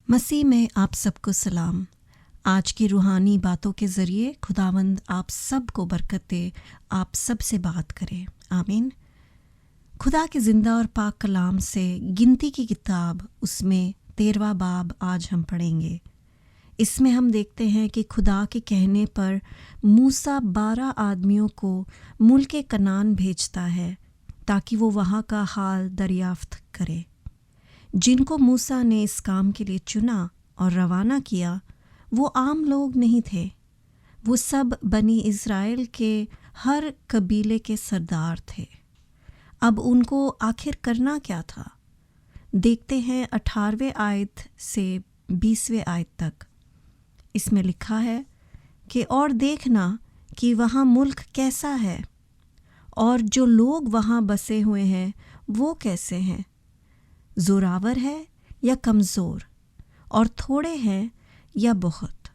मसीह में आप सबको सलाम। आज की रूहानी बातों के ज़रिए खुदावंद आप सब को बरकत दे, आप सब से बात करे। आमीन। खुदा के ज़िंदा और पाक कलाम से गिनती की किताब उसमें 13वां बाब आज हम पढ़ेंगे। इसमें हम देखते हैं कि खुदा के कहने पर मूसा 12 आदमियों को मुल्क कनान भेजता है ताकि वो वहाँ का हाल दरियाफ्त करे। जिनको मूसा ने इस काम के लिए चुना और रवाना किया वो आम लोग नहीं थे। वो सब बनी इज़राइल के हर कबीले के सरदार थे। अब उनको आखिर करना क्या था? देखते हैं 18वें आयत से 20वें आयत तक। इसमें लिखा है कि और देखना कि वहाँ मुल्क कैसा है और जो लोग वहाँ बसे हुए हैं वो कैसे हैं, ज़ोरावर है या कमज़ोर, और थोड़े हैं या बहुत,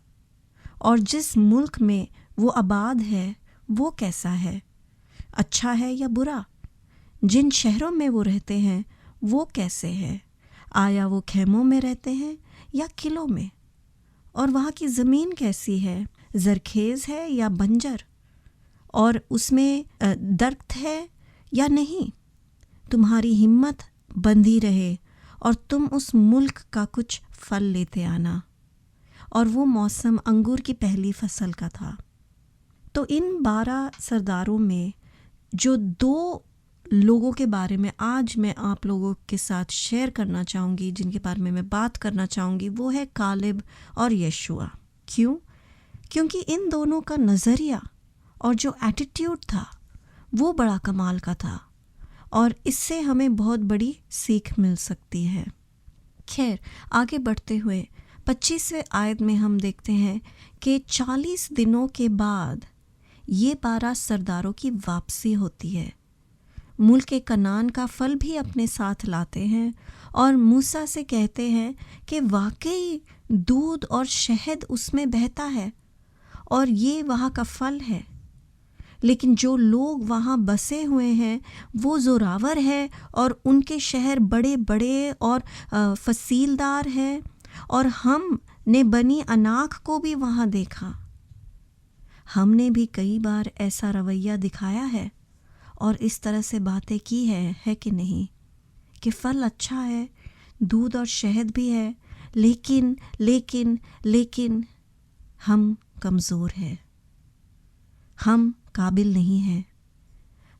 और जिस मुल्क में वो आबाद है वो कैसा है, अच्छा है या बुरा, जिन शहरों में वो रहते हैं वो कैसे हैं, आया वो खेमों में रहते हैं या किलों में, और वहाँ की ज़मीन कैसी है, ज़रखेज़ है या बंजर, और उसमें दरख्त है या नहीं। तुम्हारी हिम्मत बंधी रहे और तुम उस मुल्क का कुछ फल लेते आना। और वो मौसम अंगूर की पहली फसल का था। तो इन 12 सरदारों में जो 2 लोगों के बारे में आज मैं आप लोगों के साथ शेयर करना चाहूँगी, जिनके बारे में मैं बात करना चाहूँगी, वो है कालेब और यशुआ। क्यों? क्योंकि इन दोनों का नज़रिया और जो एटीट्यूड था वो बड़ा कमाल का था और इससे हमें बहुत बड़ी सीख मिल सकती है। खैर, आगे बढ़ते हुए 25वें आयत में हम देखते हैं कि 40 दिनों के बाद ये 12 सरदारों की वापसी होती है। मुल्क कनान का फल भी अपने साथ लाते हैं और मूसा से कहते हैं कि वाकई दूध और शहद उसमें बहता है और ये वहाँ का फल है। लेकिन जो लोग वहाँ बसे हुए हैं वो ज़ोरावर है और उनके शहर बड़े बड़े और फसीलदार हैं, और हमने बनी अनाक को भी वहाँ देखा। हमने भी कई बार ऐसा रवैया दिखाया है और इस तरह से बातें की है कि नहीं, कि फल अच्छा है, दूध और शहद भी है, लेकिन लेकिन लेकिन हम कमज़ोर हैं, हम काबिल नहीं हैं,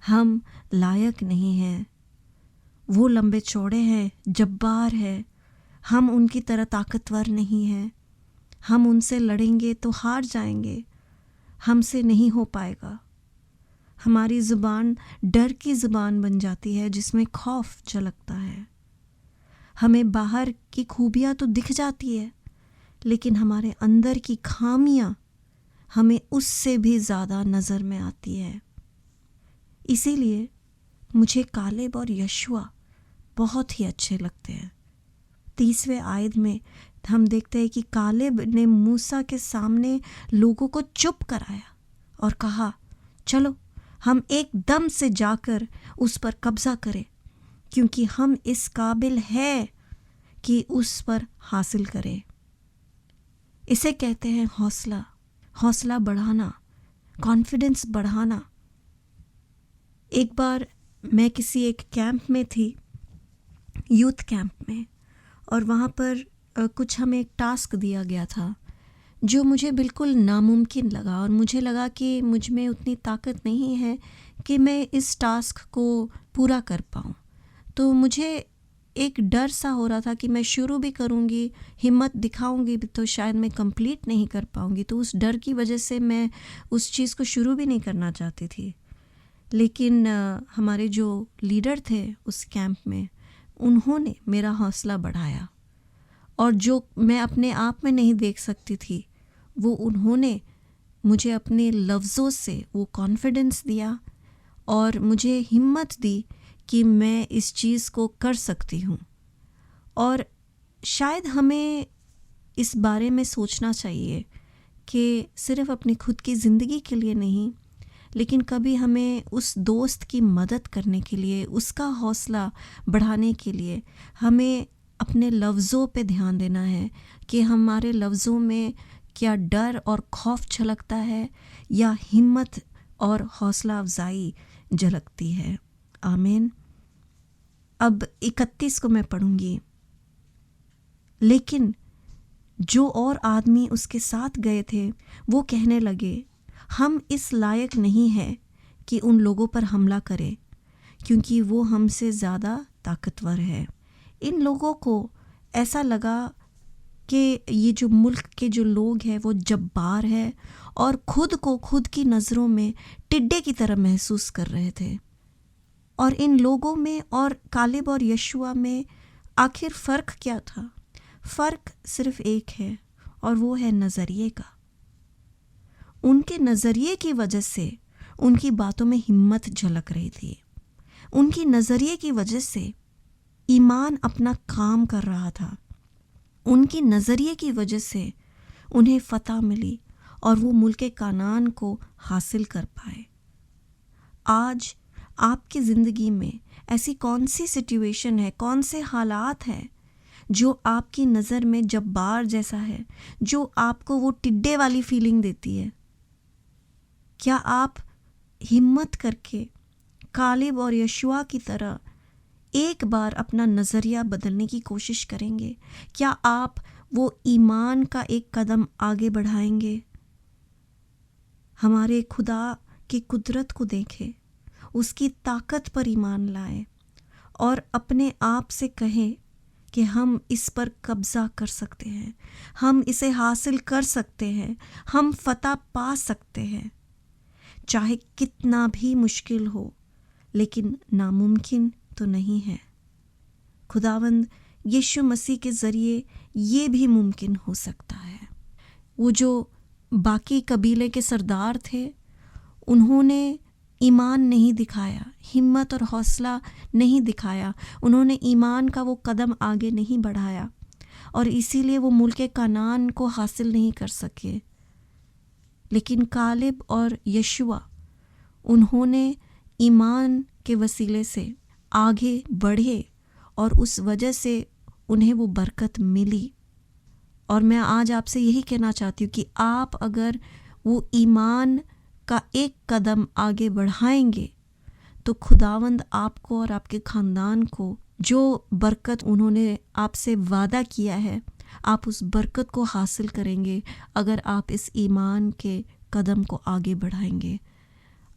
हम लायक नहीं हैं। वो लंबे चौड़े हैं, जब्बार है, हम उनकी तरह ताकतवर नहीं हैं, हम उनसे लड़ेंगे तो हार जाएंगे, हमसे नहीं हो पाएगा। हमारी ज़ुबान डर की ज़ुबान बन जाती है जिसमें खौफ झलकता है। हमें बाहर की खूबियाँ तो दिख जाती है, लेकिन हमारे अंदर की खामियाँ हमें उससे भी ज़्यादा नज़र में आती है। इसीलिए मुझे कालेब और यशुआ बहुत ही अच्छे लगते हैं। 30वें आयत में हम देखते हैं कि कालेब ने मूसा के सामने लोगों को चुप कराया और कहा, चलो हम एकदम से जाकर उस पर कब्ज़ा करें, क्योंकि हम इस काबिल है कि उस पर हासिल करें। इसे कहते हैं हौसला, हौसला बढ़ाना, कॉन्फिडेंस बढ़ाना। एक बार मैं किसी एक कैंप में थी, यूथ कैंप में, और वहाँ पर कुछ हमें एक टास्क दिया गया था जो मुझे बिल्कुल नामुमकिन लगा, और मुझे लगा कि मुझ में उतनी ताकत नहीं है कि मैं इस टास्क को पूरा कर पाऊँ। तो मुझे एक डर सा हो रहा था कि मैं शुरू भी करूँगी, हिम्मत दिखाऊँगी तो शायद मैं कंप्लीट नहीं कर पाऊँगी। तो उस डर की वजह से मैं उस चीज़ को शुरू भी नहीं करना चाहती थी। लेकिन हमारे जो लीडर थे उस कैंप में, उन्होंने मेरा हौसला बढ़ाया, और जो मैं अपने आप में नहीं देख सकती थी वो उन्होंने मुझे अपने लफ्ज़ों से वो कॉन्फिडेंस दिया और मुझे हिम्मत दी कि मैं इस चीज़ को कर सकती हूँ। और शायद हमें इस बारे में सोचना चाहिए कि सिर्फ़ अपनी खुद की ज़िंदगी के लिए नहीं, लेकिन कभी हमें उस दोस्त की मदद करने के लिए, उसका हौसला बढ़ाने के लिए हमें अपने लफ्ज़ों पे ध्यान देना है कि हमारे लफ्ज़ों में क्या डर और खौफ झलकता है या हिम्मत और हौसला अफजाई झलकती है। आमीन। अब 31 को मैं पढ़ूंगी। लेकिन जो और आदमी उसके साथ गए थे वो कहने लगे, हम इस लायक नहीं है कि उन लोगों पर हमला करें, क्योंकि वो हमसे ज़्यादा ताकतवर है। इन लोगों को ऐसा लगा कि ये जो मुल्क के जो लोग हैं वो जब्बार है और खुद को खुद की नज़रों में टिड्डे की तरह महसूस कर रहे थे। और इन लोगों में और कालिब और यशुआ में आखिर फ़र्क क्या था? फ़र्क सिर्फ एक है और वो है नज़रिए का। उनके नज़रिए की वजह से उनकी बातों में हिम्मत झलक रही थी। उनकी नज़रिए की वजह से ईमान अपना काम कर रहा था। उनकी नज़रिए की वजह से उन्हें फ़तह मिली और वो मुल्क कानान को हासिल कर पाए। आज आपकी ज़िंदगी में ऐसी कौन सी सिचुएशन है, कौन से हालात हैं जो आपकी नज़र में जब्बार जैसा है, जो आपको वो टिड्डे वाली फीलिंग देती है? क्या आप हिम्मत करके कालिब और यशुआ की तरह एक बार अपना नज़रिया बदलने की कोशिश करेंगे? क्या आप वो ईमान का एक कदम आगे बढ़ाएंगे? हमारे खुदा की कुदरत को देखें, उसकी ताकत पर ईमान लाएं और अपने आप से कहें कि हम इस पर कब्ज़ा कर सकते हैं, हम इसे हासिल कर सकते हैं, हम फ़तह पा सकते हैं। चाहे कितना भी मुश्किल हो, लेकिन नामुमकिन तो नहीं है। खुदावंद यीशु मसीह के ज़रिए ये भी मुमकिन हो सकता है। वो जो बाकी कबीले के सरदार थे, उन्होंने ईमान नहीं दिखाया, हिम्मत और हौसला नहीं दिखाया, उन्होंने ईमान का वो कदम आगे नहीं बढ़ाया और इसीलिए वो मुल्क कानान को हासिल नहीं कर सके। लेकिन कालिब और यशुआ, उन्होंने ईमान के वसीले से आगे बढ़े और उस वजह से उन्हें वो बरकत मिली। और मैं आज आपसे यही कहना चाहती हूँ कि आप अगर वो ईमान का एक कदम आगे बढ़ाएंगे तो खुदावंद आपको और आपके ख़ानदान को जो बरकत उन्होंने आपसे वादा किया है, आप उस बरकत को हासिल करेंगे अगर आप इस ईमान के कदम को आगे बढ़ाएंगे।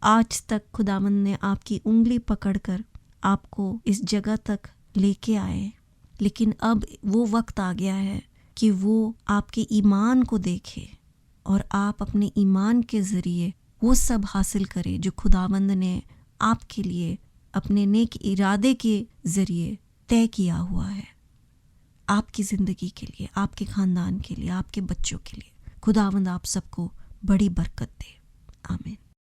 आज तक खुदावंद ने आपकी उंगली पकड़कर आपको इस जगह तक लेके आए, लेकिन अब वो वक्त आ गया है कि वो आपके ईमान को देखे और आप अपने ईमान के ज़रिए वो सब हासिल करें जो खुदावंद ने आपके लिए अपने नेक इरादे के ज़रिए तय किया हुआ है। आपकी ज़िंदगी के लिए, आपके ख़ानदान के लिए, आपके बच्चों के लिए खुदावंद आप सबको बड़ी बरकत दे। आमीन।